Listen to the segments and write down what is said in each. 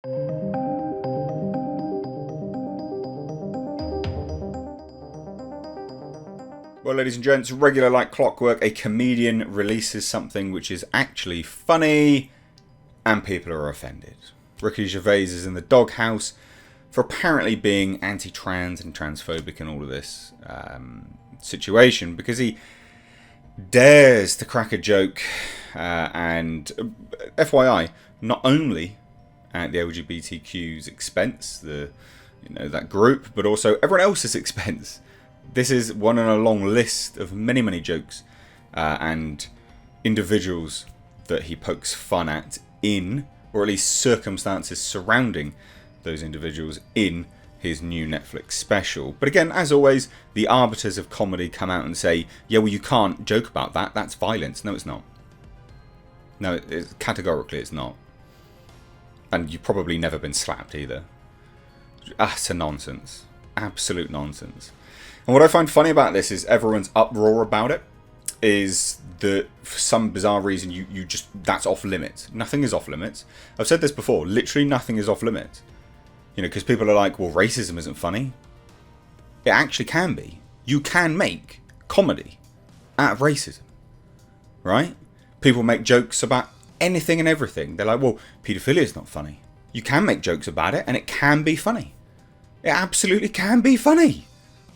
Well, ladies and gents, regular like clockwork, a comedian releases something which is actually funny and people are offended. Ricky Gervais is in the doghouse for apparently being anti-trans and transphobic in all of this situation because he dares to crack a joke and FYI, not only at the LGBTQ's expense, that group, but also everyone else's expense. This is one in a long list of many, many jokes and individuals that he pokes fun at in, or at least circumstances surrounding those individuals in his new Netflix special. But again, as always, the arbiters of comedy come out and say, yeah, well, you can't joke about that. That's violence. No, it's not. No, categorically, it's not. And you've probably never been slapped either. It's a nonsense. Absolute nonsense. And what I find funny about this is everyone's uproar about it is that for some bizarre reason you just, that's off limits. Nothing is off limits. I've said this before, literally nothing is off limits. Because people are like, well, racism isn't funny. It actually can be. You can make comedy out of racism. Right? People make jokes about anything and everything. They're like, well, paedophilia is not funny. You can make jokes about it and it can be funny. It absolutely can be funny.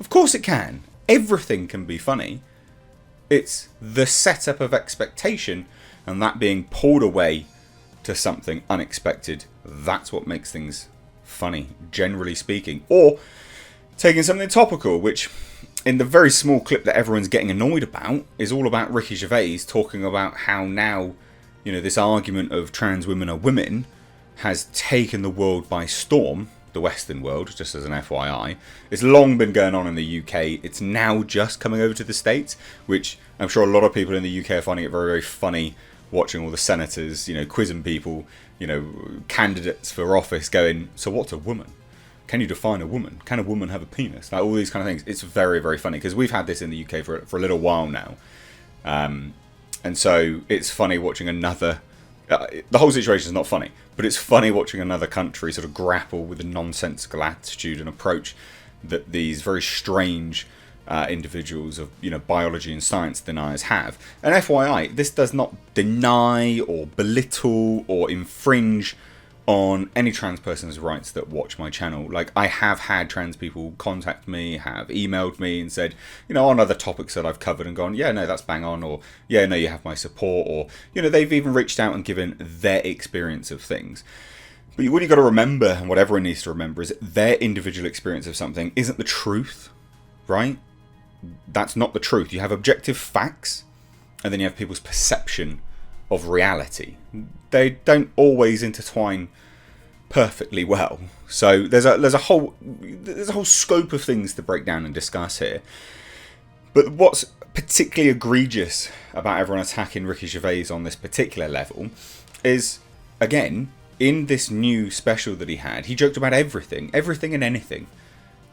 Of course it can. Everything can be funny. It's the setup of expectation and that being pulled away to something unexpected. That's what makes things funny, generally speaking. Or taking something topical, which in the very small clip that everyone's getting annoyed about is all about Ricky Gervais talking about how now, this argument of trans women are women has taken the world by storm. The Western world, just as an FYI. It's long been going on in the UK. It's now just coming over to the States, which I'm sure a lot of people in the UK are finding it very, very funny watching all the senators, quizzing people, candidates for office going, so what's a woman? Can you define a woman? Can a woman have a penis? Like all these kind of things. It's very, very funny because we've had this in the UK for a little while now. And so it's funny watching another... the whole situation is not funny, but it's funny watching another country sort of grapple with the nonsensical attitude and approach that these very strange individuals of biology and science deniers have. And FYI, this does not deny or belittle or infringe on any trans person's rights that watch my channel. Like, I have had trans people contact me, have emailed me and said, on other topics that I've covered and gone, yeah, no, that's bang on, or yeah, no, you have my support, or, they've even reached out and given their experience of things. But what you've got to remember, and what everyone needs to remember, is their individual experience of something isn't the truth, right? That's not the truth. You have objective facts, and then you have people's perception of reality. They don't always intertwine perfectly well. So there's a whole scope of things to break down and discuss here. But what's particularly egregious about everyone attacking Ricky Gervais on this particular level is, again, in this new special that he had, he joked about everything and anything,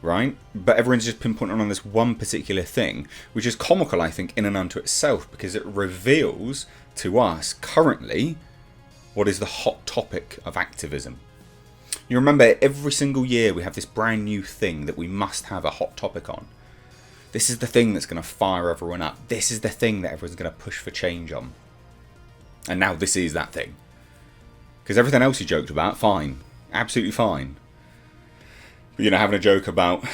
right? But everyone's just pinpointing on this one particular thing, which is comical, I think, in and unto itself, because it reveals to us currently what is the hot topic of activism. You remember every single year we have this brand new thing that we must have a hot topic on. This is the thing that's going to fire everyone up. This is the thing that everyone's going to push for change on. And now this is that thing. Because everything else he joked about, fine. Absolutely fine. But, having a joke about,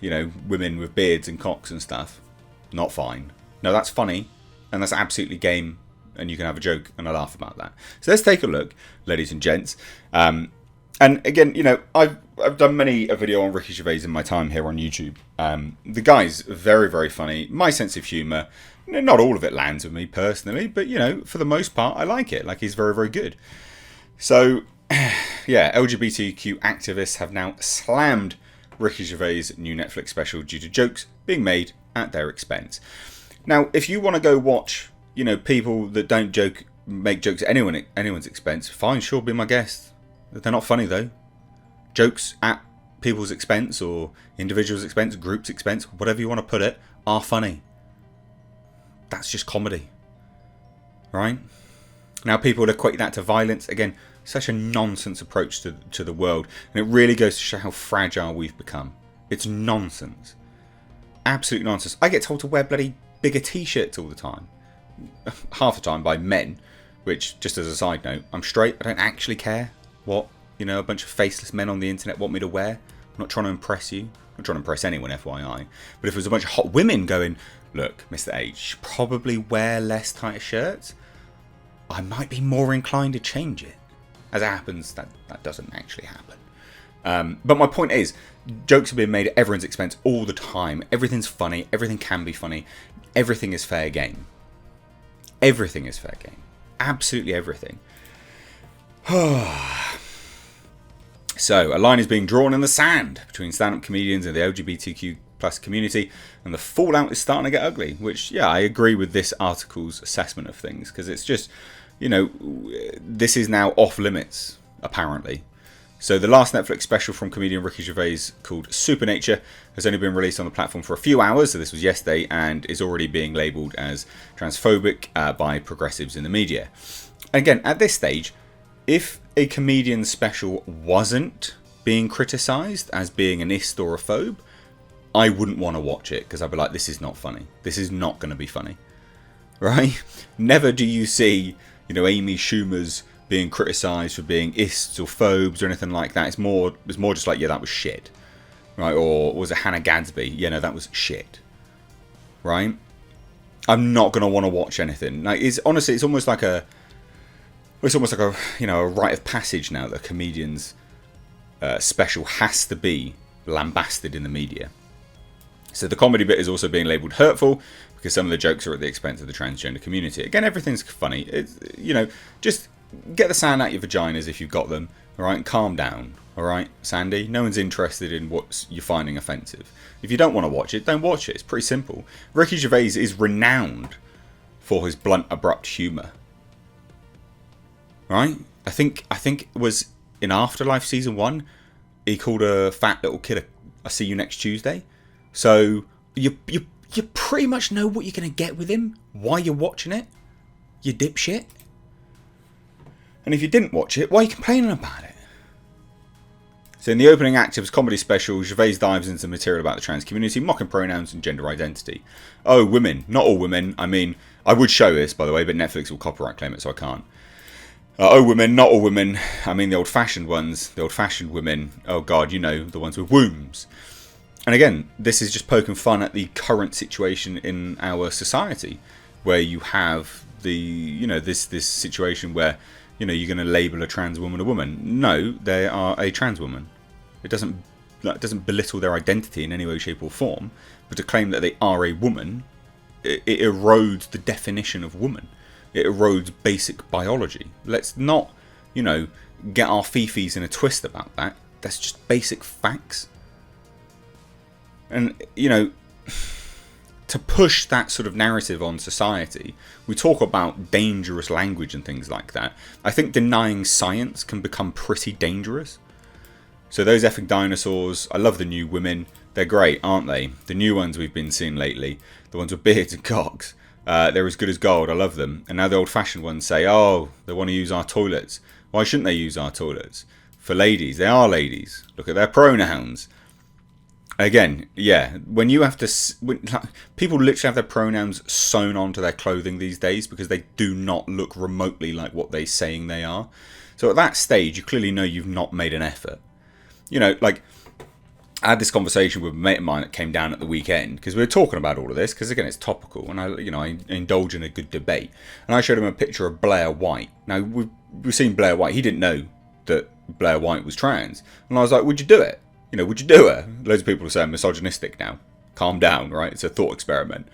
women with beards and cocks and stuff, not fine. No, that's funny. And that's absolutely game. And you can have a joke and a laugh about that. So let's take a look, ladies and gents. And again, I've done many a video on Ricky Gervais in my time here on YouTube. The guy's very, very funny. My sense of humour, not all of it lands with me personally, but, for the most part, I like it. Like, he's very, very good. So, yeah, LGBTQ activists have now slammed Ricky Gervais' new Netflix special due to jokes being made at their expense. Now, if you want to go watch, people that don't make jokes at anyone's expense, fine, sure, be my guest. They're not funny, though. Jokes at people's expense or individuals' expense, groups' expense, whatever you want to put it, are funny. That's just comedy. Right? Now, people equate that to violence. Again, Such a nonsense approach to the world. And it really goes to show how fragile we've become. It's nonsense. Absolute nonsense. I get told to wear bloody bigger t-shirts all the time. Half the time by men. Which, just as a side note, I'm straight. I don't actually care what, a bunch of faceless men on the internet want me to wear. I'm not trying to impress you. I'm not trying to impress anyone, FYI. But if it was a bunch of hot women going, look, Mr. H, you should probably wear less tighter shirts, I might be more inclined to change it. As it happens, that doesn't actually happen. But my point is, jokes are being made at everyone's expense all the time. Everything's funny. Everything can be funny. Everything is fair game. Everything is fair game. Absolutely everything. So, a line is being drawn in the sand between stand-up comedians and the LGBTQ plus community, and the fallout is starting to get ugly, which, yeah, I agree with this article's assessment of things, because it's just, this is now off limits, apparently. So the last Netflix special from comedian Ricky Gervais, called Supernature, has only been released on the platform for a few hours, so this was yesterday, and is already being labelled as transphobic by progressives in the media. Again, at this stage, if a comedian's special wasn't being criticised as being an ist or a phobe, I wouldn't want to watch it, because I'd be like, this is not funny. This is not going to be funny. Right? Never do you see, Amy Schumer's being criticised for being ists or phobes or anything like that. It's more just like, yeah, that was shit. Right? Or was it Hannah Gadsby? Yeah, no, that was shit. Right? I'm not going to want to watch anything. Like, it's almost like a a rite of passage now that a comedian's special has to be lambasted in the media. So the comedy bit is also being labelled hurtful because some of the jokes are at the expense of the transgender community. Again, everything's funny. It's, just get the sand out your vaginas if you've got them. All right, calm down. All right, Sandy. No one's interested in what you're finding offensive. If you don't want to watch it, don't watch it. It's pretty simple. Ricky Gervais is renowned for his blunt, abrupt humour. Right? I think it was in Afterlife season 1. He called a fat little kid a "see you next Tuesday." So you pretty much know what you're going to get with him while you're watching it. You dipshit. And if you didn't watch it, why are you complaining about it? So in the opening act of his comedy special, Gervais dives into material about the trans community, mocking pronouns and gender identity. Oh, women. Not all women. I mean, I would show this, by the way, but Netflix will copyright claim it, so I can't. Oh, women. Not all women. I mean, the old-fashioned ones. The old-fashioned women. Oh, God, the ones with wombs. And again, this is just poking fun at the current situation in our society, where you have this situation where, you're going to label a trans woman a woman. No, they are a trans woman. It doesn't belittle their identity in any way, shape or form, but to claim that they are a woman, it erodes the definition of woman. It erodes basic biology. Let's not, get our fifis in a twist about that. That's just basic facts. And, to push that sort of narrative on society, we talk about dangerous language and things like that. I think denying science can become pretty dangerous. So those effing dinosaurs, I love the new women. They're great, aren't they? The new ones we've been seeing lately. The ones with beards and cocks. They're as good as gold. I love them. And now the old-fashioned ones say, oh, they want to use our toilets. Why shouldn't they use our toilets? For ladies. They are ladies. Look at their pronouns. Again, yeah, when you have to... people literally have their pronouns sewn onto their clothing these days because they do not look remotely like what they're saying they are. So at that stage, you clearly know you've not made an effort. I had this conversation with a mate of mine that came down at the weekend because we were talking about all of this because, again, it's topical and I indulge in a good debate. And I showed him a picture of Blair White. Now, we've seen Blair White. He didn't know that Blair White was trans. And I was like, would you do it? Would you do it? Loads of people are saying misogynistic now. Calm down, right? It's a thought experiment.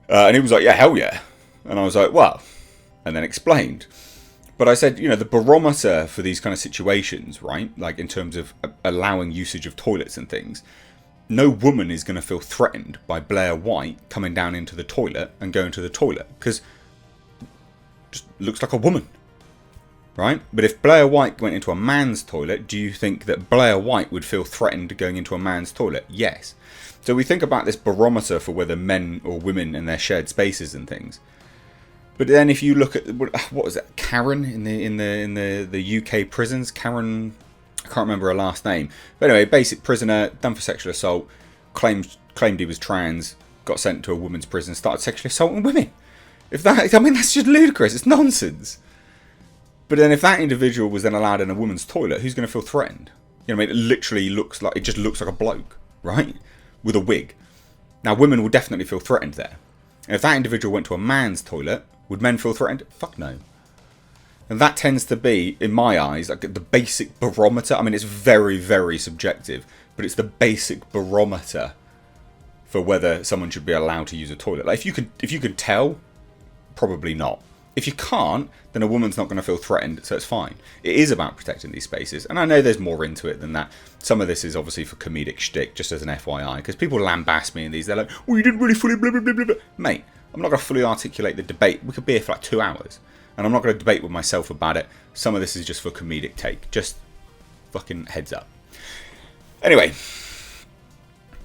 And he was like, yeah, hell yeah. And I was like, well. And then explained. But I said, the barometer for these kind of situations, right? Like in terms of allowing usage of toilets and things. No woman is going to feel threatened by Blair White coming down into the toilet and going to the toilet. Because it just looks like a woman. Right? But if Blair White went into a man's toilet, do you think that Blair White would feel threatened going into a man's toilet? Yes. So we think about this barometer for whether men or women in their shared spaces and things. But then if you look at what was it, Karen in the UK prisons, Karen, I can't remember her last name. But anyway, basic prisoner, done for sexual assault, claimed he was trans, got sent to a women's prison, started sexually assaulting women. I mean, that's just ludicrous. It's nonsense. But then if that individual was then allowed in a woman's toilet, who's going to feel threatened? You know what I mean? It literally looks like, it just looks like a bloke, right? With a wig. Now, women will definitely feel threatened there. And if that individual went to a man's toilet, would men feel threatened? Fuck no. And that tends to be, in my eyes, like the basic barometer. I mean, it's very, very subjective, but it's the basic barometer for whether someone should be allowed to use a toilet. Like, if you could tell, probably not. If you can't, then a woman's not going to feel threatened, so it's fine. It is about protecting these spaces, and I know there's more into it than that. Some of this is obviously for comedic shtick, just as an FYI, because people lambast me in these. They're like, well, you didn't really fully blah, blah, blah, blah, blah. Mate, I'm not going to fully articulate the debate. We could be here for like 2 hours, and I'm not going to debate with myself about it. Some of this is just for comedic take. Just fucking heads up. Anyway,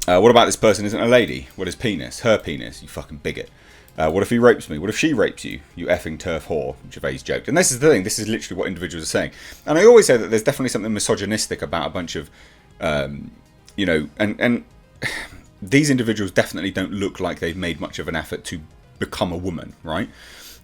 what about this person isn't a lady? What is penis? Her penis, you fucking bigot. What if he rapes me? What if she rapes you? You effing turf whore, Gervais joked. And this is the thing, this is literally what individuals are saying. And I always say that there's definitely something misogynistic about a bunch of, you know, and these individuals definitely don't look like they've made much of an effort to become a woman, right?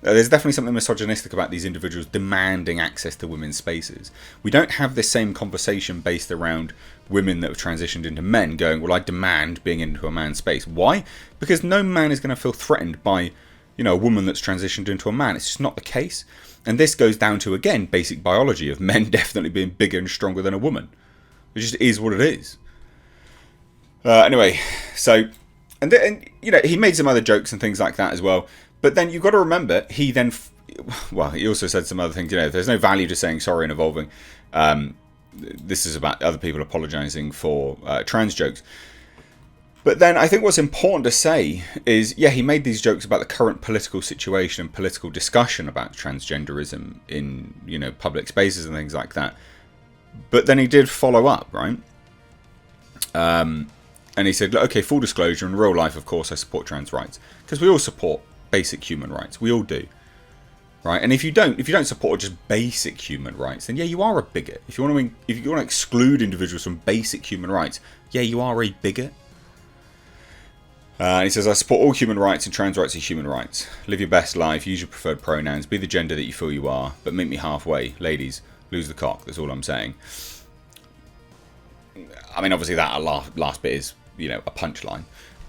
There's definitely something misogynistic about these individuals demanding access to women's spaces. We don't have this same conversation based around women that have transitioned into men going, well, I demand being into a man's space. Why? Because no man is going to feel threatened by, you know, a woman that's transitioned into a man. It's just not the case. And this goes down to, again, basic biology of men definitely being bigger and stronger than a woman. It just is what it is. Anyway, so, and you know, he made some other jokes and things like that as well. But then you've got to remember, he then, well, he also said some other things, you know, there's no value to saying sorry and evolving. This is about other people apologising for trans jokes. But then I think what's important to say is, yeah, he made these jokes about the current political situation and political discussion about transgenderism in, you know, public spaces and things like that. But then he did follow up, right? And he said, okay, full disclosure, in real life, of course, I support trans rights. Because we all support basic human rights. We all do. Right? And if you don't support just basic human rights, then yeah, you are a bigot. If you want to exclude individuals from basic human rights, yeah, you are a bigot. He says, I support all human rights, and trans rights are human rights. Live your best life, use your preferred pronouns, be the gender that you feel you are, but meet me halfway. Ladies, lose the cock. That's all I'm saying. I mean, obviously that last bit is, you know, a punchline.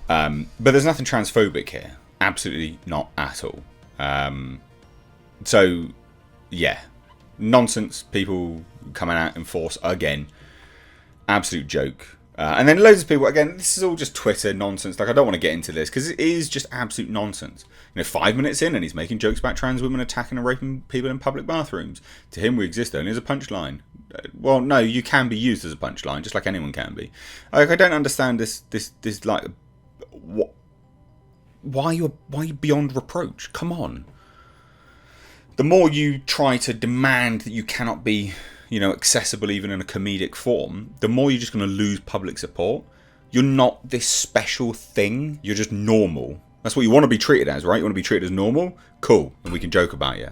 But there's nothing transphobic here. Absolutely not at all. So, yeah. Nonsense. People coming out in force again. Absolute joke. And then loads of people, again, this is all just Twitter nonsense. Like, I don't want to get into this because it is just absolute nonsense. You know, 5 minutes in and he's making jokes about trans women attacking and raping people in public bathrooms. To him, we exist only as a punchline. Well, no, you can be used as a punchline, just like anyone can be. Like, I don't understand this like, what? Why are you beyond reproach? Come on. The more you try to demand that you cannot be, you know, accessible even in a comedic form, the more you're just going to lose public support. You're not this special thing. You're just normal. That's what you want to be treated as, right? You want to be treated as normal? Cool. And we can joke about you.